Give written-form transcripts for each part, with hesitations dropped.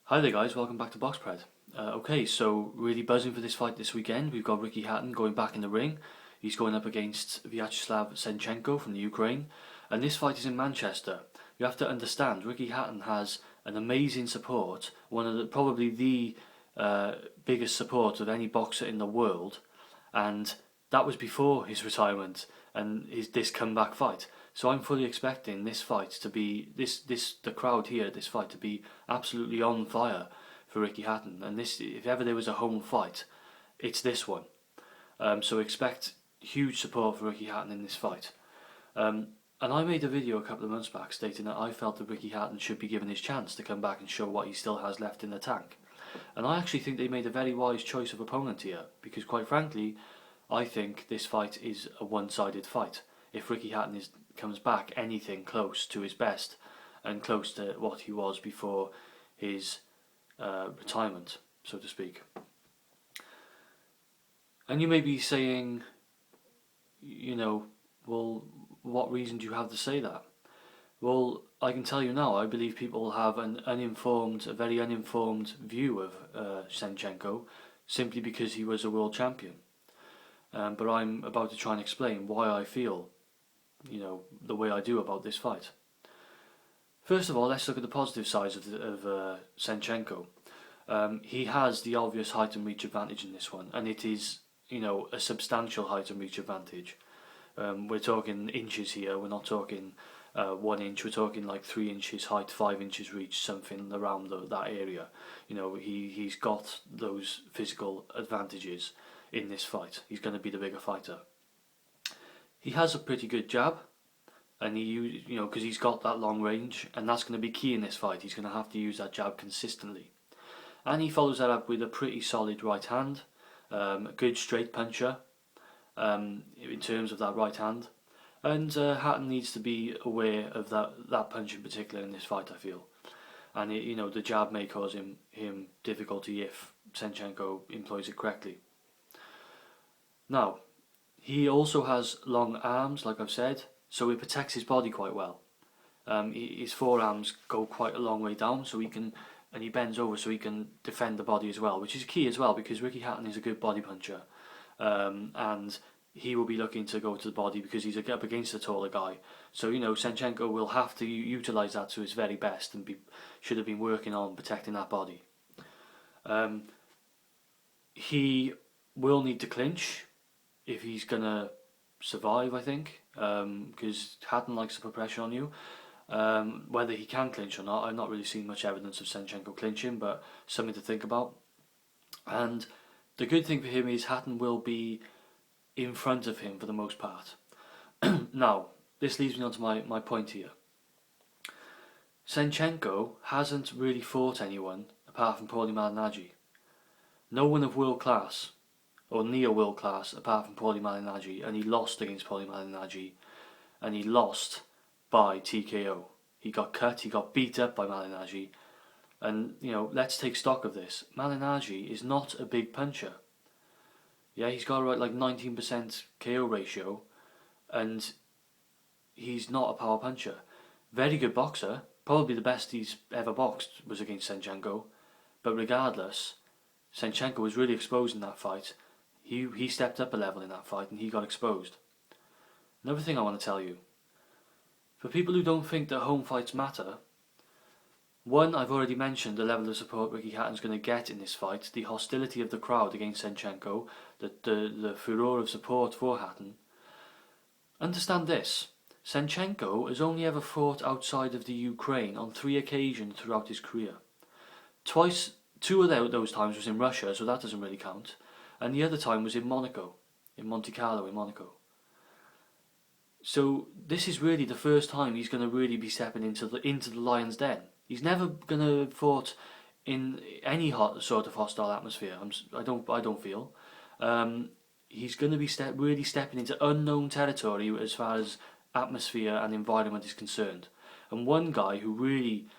Hi there guys, welcome back to BoxPred. Okay, so really buzzing for this fight this weekend. We've got Ricky Hatton going back in the ring. He's going up against Vyacheslav Senchenko from the Ukraine. And this fight is in Manchester. You have to understand, Ricky Hatton has an amazing support, probably the biggest support of any boxer in the world. And that was before his retirement and this comeback fight. So I'm fully expecting this fight to be the crowd here at this fight to be absolutely on fire for Ricky Hatton. And this, if ever there was a home fight, it's this one. So expect huge support for Ricky Hatton in this fight. And I made a video a couple of months back stating that I felt that Ricky Hatton should be given his chance to come back and show what he still has left in the tank. And I actually think they made a very wise choice of opponent here, because quite frankly, I think this fight is a one-sided fight. If Ricky Hatton comes back anything close to his best and close to what he was before his retirement, so to speak. And you may be saying, you know, well, what reason do you have to say that? Well, I can tell you now, I believe people have a very uninformed view of Senchenko simply because he was a world champion. But I'm about to try and explain why I feel, the way I do about this fight. First of all, let's look at the positive sides of Senchenko. He has the obvious height and reach advantage in this one, and it is, a substantial height and reach advantage. We're talking inches here, we're not talking 1 inch, we're talking like 3 inches height, 5 inches reach, something around that area. He's got those physical advantages in this fight. He's going to be the bigger fighter. He has a pretty good jab, and because he's got that long range, and that's going to be key in this fight. He's going to have to use that jab consistently. And he follows that up with a pretty solid right hand, a good straight puncher in terms of that right hand. And Hatton needs to be aware of that punch in particular in this fight, I feel. And the jab may cause him difficulty if Senchenko employs it correctly. Now, he also has long arms, like I've said, so it protects his body quite well. His forearms go quite a long way down, and he bends over so he can defend the body as well, which is key as well, because Ricky Hatton is a good body puncher, and he will be looking to go to the body because he's up against a taller guy. So Senchenko will have to utilise that to his very best and should have been working on protecting that body. He will need to clinch if he's gonna survive, I think, because Hatton likes to put pressure on you. Whether he can clinch or not, I've not really seen much evidence of Senchenko clinching, but something to think about. And the good thing for him is Hatton will be in front of him for the most part. Now, this leads me on to my point here. Senchenko hasn't really fought anyone apart from Paulie Malignaggi. No one of world class, or near world class, apart from Paulie Malignaggi, and he lost against Paulie Malignaggi, and he lost by TKO. He got cut, he got beat up by Malignaggi, and let's take stock of this. Malignaggi is not a big puncher. Yeah, he's got like 19% KO ratio, and he's not a power puncher. Very good boxer, probably the best he's ever boxed was against Senchenko, but regardless, Senchenko was really exposed in that fight. He stepped up a level in that fight and he got exposed. Another thing I want to tell you, for people who don't think that home fights matter, one, I've already mentioned the level of support Ricky Hatton's going to get in this fight, the hostility of the crowd against Senchenko, the furore of support for Hatton. Understand this, Senchenko has only ever fought outside of the Ukraine on 3 occasions throughout his career. Twice, 2 of those times was in Russia, so that doesn't really count. And the other time was in Monaco, in Monte Carlo in Monaco. So this is really the first time he's going to really be stepping into the lion's den. He's never going to have fought in any sort of hostile atmosphere. I don't feel. He's going to be really stepping into unknown territory as far as atmosphere and environment is concerned. And one guy who really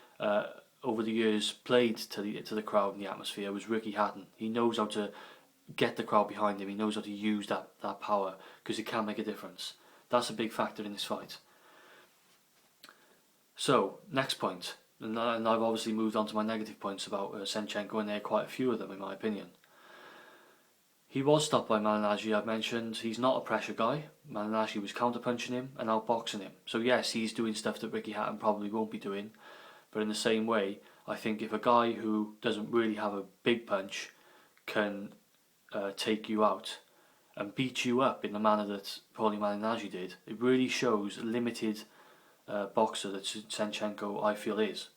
over the years played to the crowd and the atmosphere was Ricky Hatton. He knows how to get the crowd behind him. He knows how to use that power because it can make a difference. That's a big factor in this fight. So, next point. and I've obviously moved on to my negative points about Senchenko, and there are quite a few of them in my opinion. He was stopped by Malignaggi, I've mentioned. He's not a pressure guy. Malignaggi was counterpunching him and outboxing him. So yes, he's doing stuff that Ricky Hatton probably won't be doing. But in the same way, I think if a guy who doesn't really have a big punch can take you out and beat you up in the manner that Paulie Malignaggi did, it really shows a limited boxer that Senchenko, I feel, is.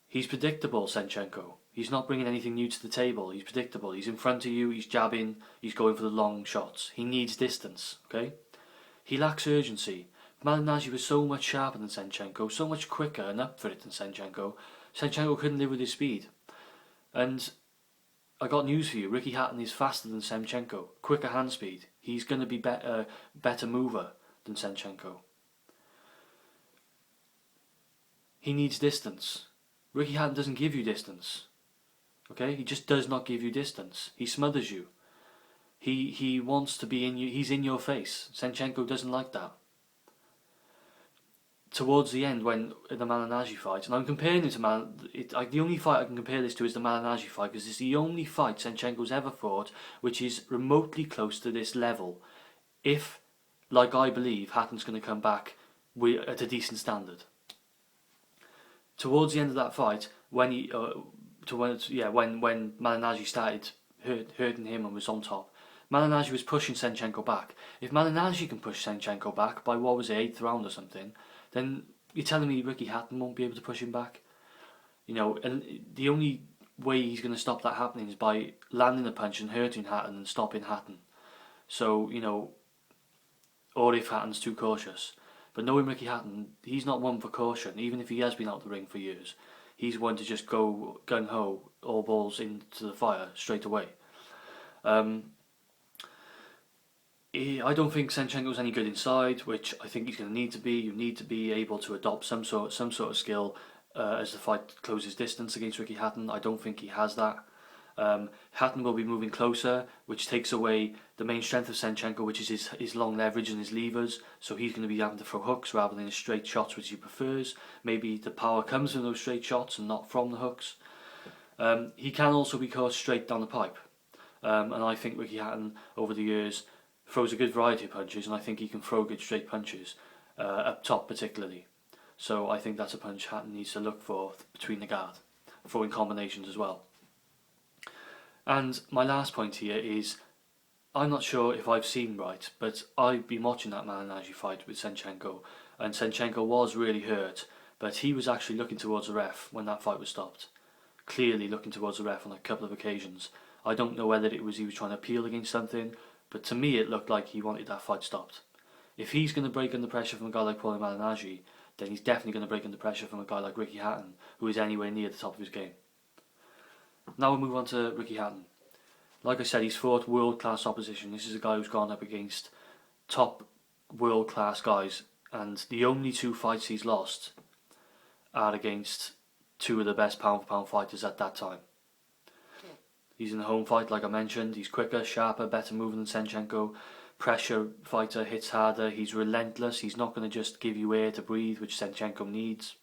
He's predictable, Senchenko. He's not bringing anything new to the table. He's predictable. He's in front of you. He's jabbing. He's going for the long shots. He needs distance. Okay. He lacks urgency. Malignaggi was so much sharper than Senchenko, so much quicker and up for it than Senchenko. Senchenko couldn't live with his speed. And I got news for you. Ricky Hatton is faster than Senchenko. Quicker hand speed. He's going to be better mover than Senchenko. He needs distance. Ricky Hatton doesn't give you distance. Okay, he just does not give you distance. He smothers you. He wants to be in you. He's in your face. Senchenko doesn't like that. Towards the end, when the Malignaggi fight, and I'm comparing it to the only fight I can compare this to is the Malignaggi fight, because it's the only fight Senchenko's ever fought which is remotely close to this level. If, like I believe, Hatton's going to come back at a decent standard. Towards the end of that fight, when Malignaggi started hurting him and was on top, Malignaggi was pushing Senchenko back. If Malignaggi can push Senchenko back by, what was it, 8th round or something, then you're telling me Ricky Hatton won't be able to push him back? You know, and the only way he's going to stop that happening is by landing a punch and hurting Hatton and stopping Hatton. So, you know, or if Hatton's too cautious. But knowing Ricky Hatton, he's not one for caution, even if he has been out the ring for years. He's one to just go gung-ho, all balls into the fire straight away. I don't think Senchenko's any good inside, which I think he's going to need to be. You need to be able to adopt some sort of skill as the fight closes distance against Ricky Hatton. I don't think he has that. Hatton will be moving closer, which takes away the main strength of Senchenko, which is his long leverage and his levers. So he's going to be having to throw hooks rather than his straight shots, which he prefers. Maybe the power comes from those straight shots and not from the hooks. He can also be caught straight down the pipe. And I think Ricky Hatton, over the years, throws a good variety of punches, and I think he can throw good straight punches, up top particularly. So I think that's a punch Hatton needs to look for between the guard, throwing combinations as well. And my last point here is, I'm not sure if I've seen right, but I've been watching that Malignaggi fight with Senchenko, and Senchenko was really hurt, but he was actually looking towards the ref when that fight was stopped. Clearly looking towards the ref on a couple of occasions. I don't know whether it was he was trying to appeal against something, but to me it looked like he wanted that fight stopped. If he's going to break under pressure from a guy like Paulie Malignaggi, then he's definitely going to break under pressure from a guy like Ricky Hatton, who is anywhere near the top of his game. Now we'll move on to Ricky Hatton. Like I said, he's fought world-class opposition. This is a guy who's gone up against top world-class guys, and the only two fights he's lost are against two of the best pound-for-pound fighters at that time. He's in a home fight, like I mentioned. He's quicker, sharper, better moving than Senchenko. Pressure fighter, hits harder. He's relentless. He's not going to just give you air to breathe, which Senchenko needs.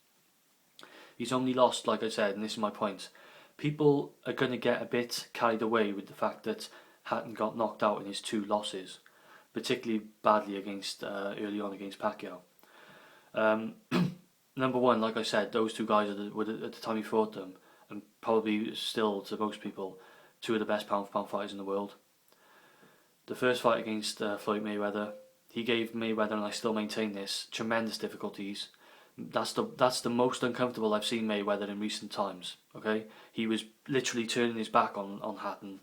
He's only lost, like I said, and this is my point. People are going to get a bit carried away with the fact that Hatton got knocked out in his two losses, particularly badly early on against Pacquiao. Number one, like I said, those two guys were at the time he fought them, and probably still to most people, two of the best pound-for-pound fighters in the world. The first fight against Floyd Mayweather, he gave Mayweather, and I still maintain this, tremendous difficulties. That's the most uncomfortable I've seen Mayweather in recent times. Okay, he was literally turning his back on Hatton.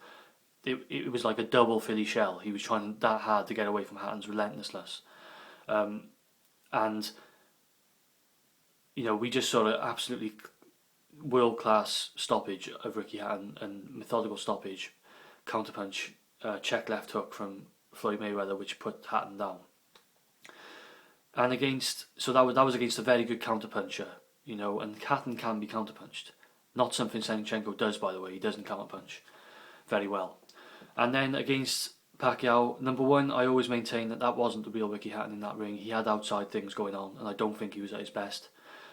It was like a double Philly shell. He was trying that hard to get away from Hatton's relentlessness, and you know, we just saw an absolutely world-class stoppage of Ricky Hatton and methodical stoppage, counterpunch, check left hook from Floyd Mayweather, which put Hatton down. And that was against a very good counterpuncher, you know, and Hatton can be counterpunched. Not something Senchenko does, by the way. He doesn't counterpunch very well. And then against Pacquiao, number one, I always maintain that wasn't the real Ricky Hatton in that ring. He had outside things going on, and I don't think he was at his best.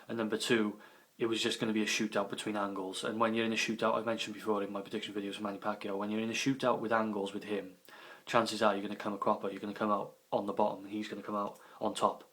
And number two, it was just going to be a shootout between angles. And when you're in a shootout, I mentioned before in my prediction videos for Manny Pacquiao, when you're in a shootout with angles with him, chances are you're going to come a cropper. You're going to come out on the bottom, and he's going to come out on top.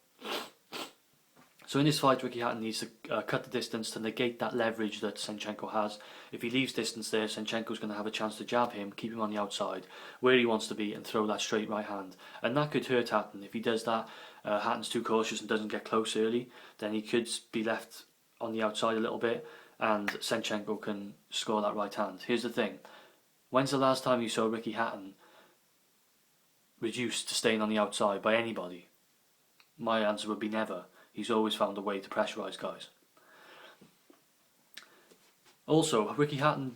So in this fight, Ricky Hatton needs to cut the distance to negate that leverage that Senchenko has. If he leaves distance there, Senchenko's going to have a chance to jab him, keep him on the outside, where he wants to be, and throw that straight right hand. And that could hurt Hatton. If he does that, Hatton's too cautious and doesn't get close early, then he could be left on the outside a little bit, and Senchenko can score that right hand. Here's the thing. When's the last time you saw Ricky Hatton reduced to staying on the outside by anybody? My answer would be never. He's always found a way to pressurise guys. Also, Ricky Hatton,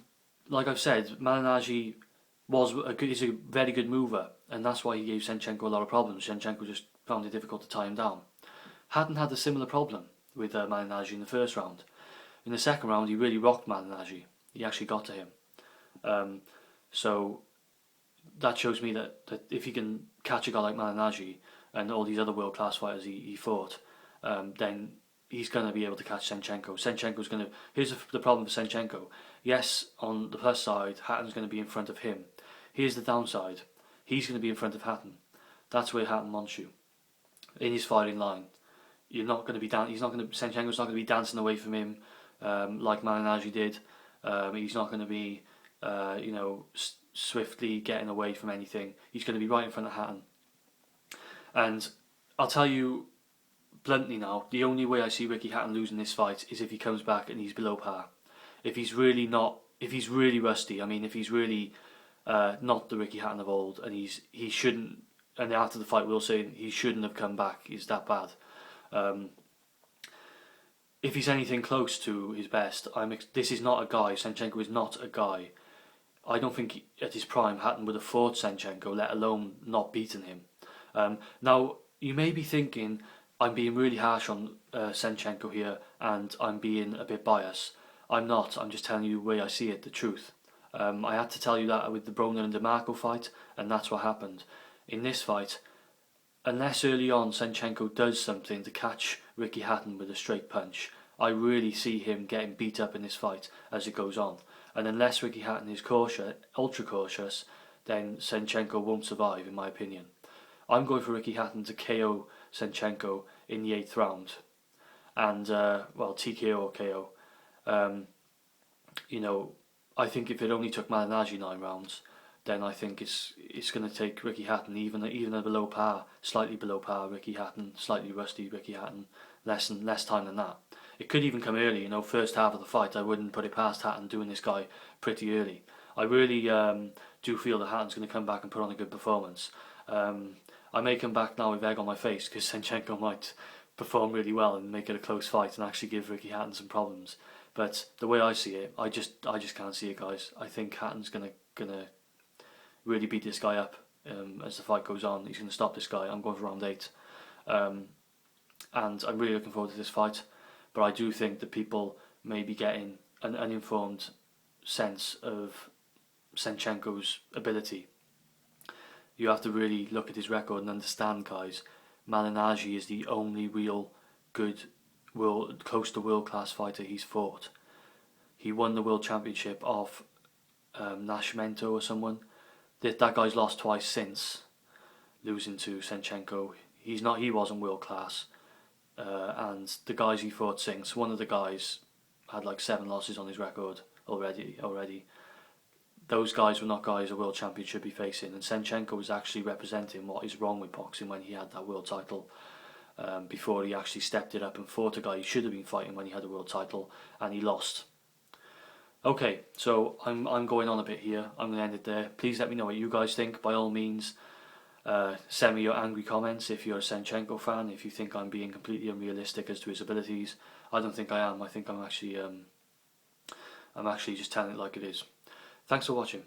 like I've said, Malignaggi is a very good mover, and that's why he gave Senchenko a lot of problems. Senchenko just found it difficult to tie him down. Hatton had a similar problem with Malignaggi in the first round. In the second round, he really rocked Malignaggi. He actually got to him. So that shows me that if he can catch a guy like Malignaggi and all these other world-class fighters he fought, then he's going to be able to catch Senchenko. Senchenko's going to... Here's the problem for Senchenko. Yes, on the plus side, Hatton's going to be in front of him. Here's the downside. He's going to be in front of Hatton. That's where Hatton wants you. In his firing line. You're not going to be Senchenko's not going to be dancing away from him like Malignaggi did. He's not going to be, swiftly getting away from anything. He's going to be right in front of Hatton. And I'll tell you bluntly now, the only way I see Ricky Hatton losing this fight is if he comes back and he's below par. If he's really rusty, I mean, if he's really not the Ricky Hatton of old, and he shouldn't, and after the fight we'll say he shouldn't have come back, he's that bad. If he's anything close to his best, this is not a guy, Senchenko is not a guy. I don't think at his prime Hatton would have fought Senchenko, let alone not beaten him. Now, you may be thinking, I'm being really harsh on Senchenko here, and I'm being a bit biased. I'm not, I'm just telling you the way I see it, the truth. I had to tell you that with the Broner and DeMarco fight, and that's what happened. In this fight, unless early on Senchenko does something to catch Ricky Hatton with a straight punch, I really see him getting beat up in this fight as it goes on. And unless Ricky Hatton is cautious, ultra cautious, then Senchenko won't survive, in my opinion. I'm going for Ricky Hatton to KO Senchenko in the 8th round. And, TKO or KO. I think if it only took Malignaggi 9 rounds, then I think it's going to take Ricky Hatton, even a below par, slightly below par Ricky Hatton, slightly rusty Ricky Hatton, less time than that. It could even come early, first half of the fight. I wouldn't put it past Hatton doing this guy pretty early. I really do feel that Hatton's going to come back and put on a good performance. I may come back now with egg on my face because Senchenko might perform really well and make it a close fight and actually give Ricky Hatton some problems. But the way I see it, I just can't see it, guys. I think Hatton's gonna really beat this guy up as the fight goes on. He's gonna stop this guy. I'm going for round 8, and I'm really looking forward to this fight. But I do think that people may be getting an uninformed sense of Senchenko's ability. You have to really look at his record and understand, guys, Malignaggi is the only real good, close to world-class fighter he's fought. He won the world championship off Nascimento or someone. That guy's lost twice since losing to Senchenko. He wasn't world-class. And the guys he fought since, one of the guys had like 7 losses on his record already. Those guys were not guys a world champion should be facing, and Senchenko was actually representing what is wrong with boxing when he had that world title, before he actually stepped it up and fought a guy he should have been fighting when he had a world title, and he lost. Okay, so I'm going on a bit here. I'm going to end it there. Please let me know what you guys think. By all means, send me your angry comments if you're a Senchenko fan, if you think I'm being completely unrealistic as to his abilities. I don't think I am. I think I'm actually just telling it like it is. Thanks for watching.